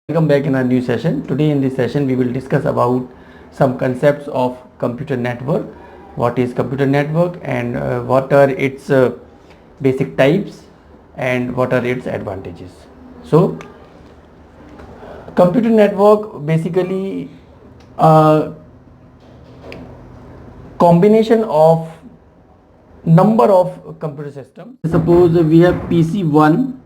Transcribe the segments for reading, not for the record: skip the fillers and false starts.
Welcome back in our new session. Today in this session we will discuss about some concepts of computer network. What is computer network and what are its basic types and what are its advantages. So computer network basically a combination of number of computer systems. Suppose we have PC1,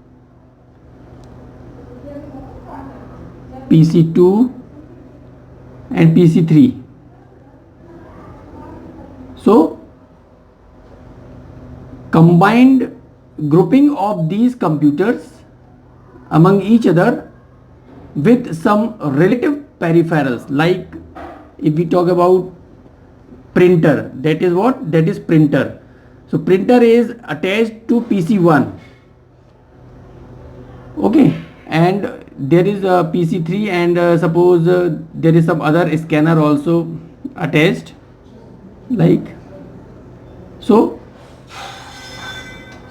PC2 and PC3. So combined grouping of these computers among each other with some relative peripherals, like if we talk about printer, that is what? That is printer. So printer is attached to PC1. Okay, and there is a PC3 and suppose there is some other scanner also attached, like so.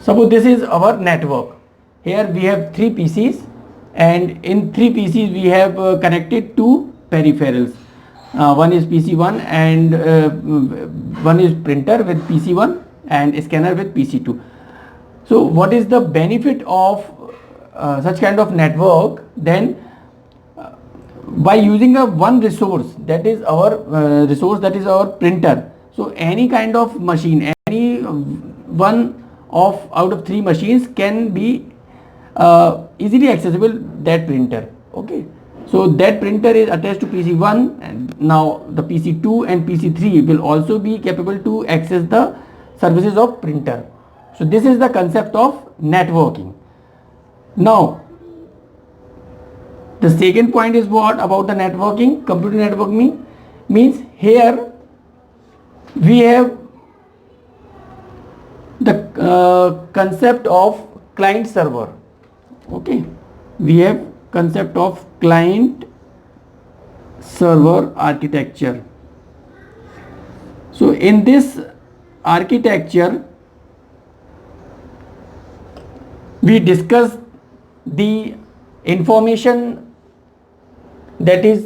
Suppose this is our network. Here we have 3 PCs and in 3 PCs we have connected 2 peripherals. One is PC1 and one is printer with PC1 and scanner with PC2. So what is the benefit of such kind of network? Then by using a one resource, that is our resource, that is our printer. So any kind of machine, any one of out of 3 machines can be easily accessible, that printer. Okay, so that printer is attached to PC1 and now the PC2 and PC3 will also be capable to access the services of printer. So this is the concept of networking. Now the second point is what about the networking? Computer networking means here we have the concept of client server. Okay, we have concept of client server architecture. So in this architecture we discuss the information that is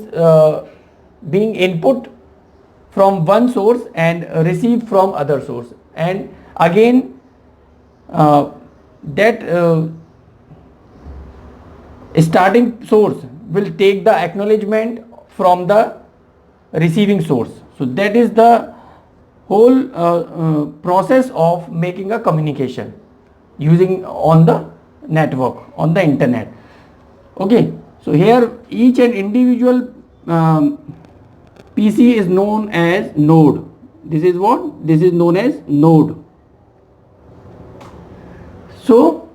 being input from one source and received from other source, and again that starting source will take the acknowledgement from the receiving source. So that is the whole process of making a communication using on the network, on the internet. Okay, so here each and individual PC is known as node. This is what? This is known as node. So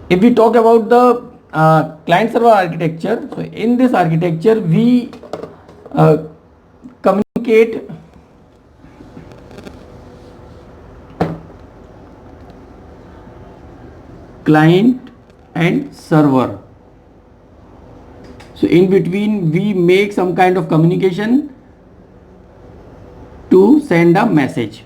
if we talk about the client server architecture, so in this architecture we communicate client and server. So in between we make some kind of communication to send a message.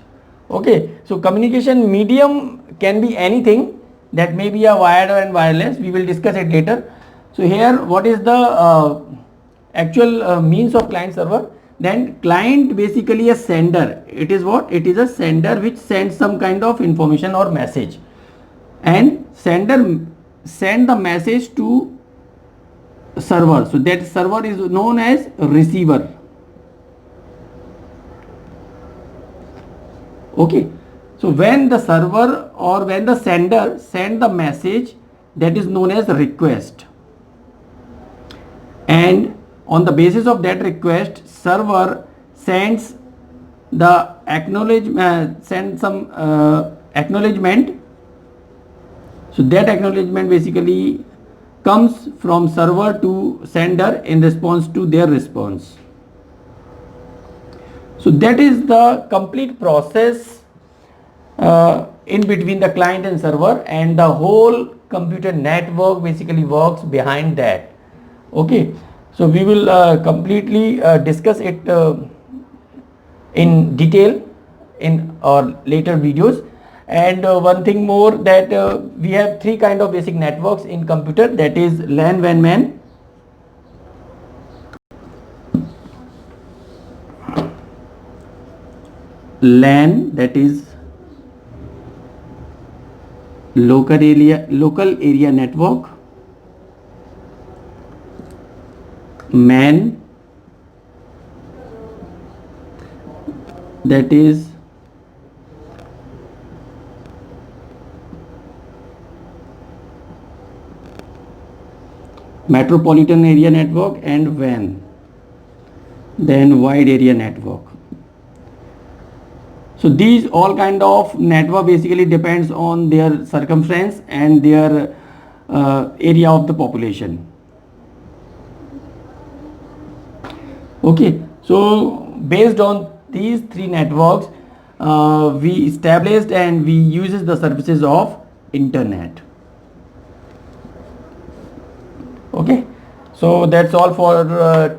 Okay, so communication medium can be anything, that may be a wired and wireless, we will discuss it later. So here what is the actual means of client server? Then client basically a sender. It is what? It is a sender which sends some kind of information or message, and sender send the message to server. So that server is known as receiver. Okay, so when the server or when the sender send the message, that is known as request, and on the basis of that request server sends the acknowledgement, send some acknowledgement. So that acknowledgement basically comes from server to sender in response to their response. So that is the complete process in between the client and server, and the whole computer network basically works behind that. Okay, so we will completely discuss it in detail in our later videos, And one thing more, that we have three kind of basic networks in computer, that is LAN, WAN, MAN. LAN, that is local area network. MAN, that is metropolitan area network. And WAN, then wide area network. So these all kind of network basically depends on their circumference and their area of the population. Okay, so based on these three networks, we established and we uses the services of internet. Okay, so that's all for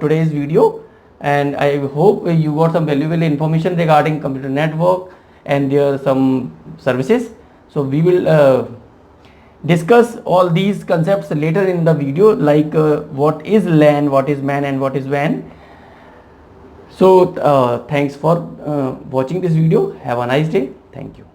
today's video, and I hope you got some valuable information regarding computer network and their some services. So we will discuss all these concepts later in the video, like what is LAN, what is MAN, and what is WAN. So thanks for watching this video. Have a nice day. Thank you.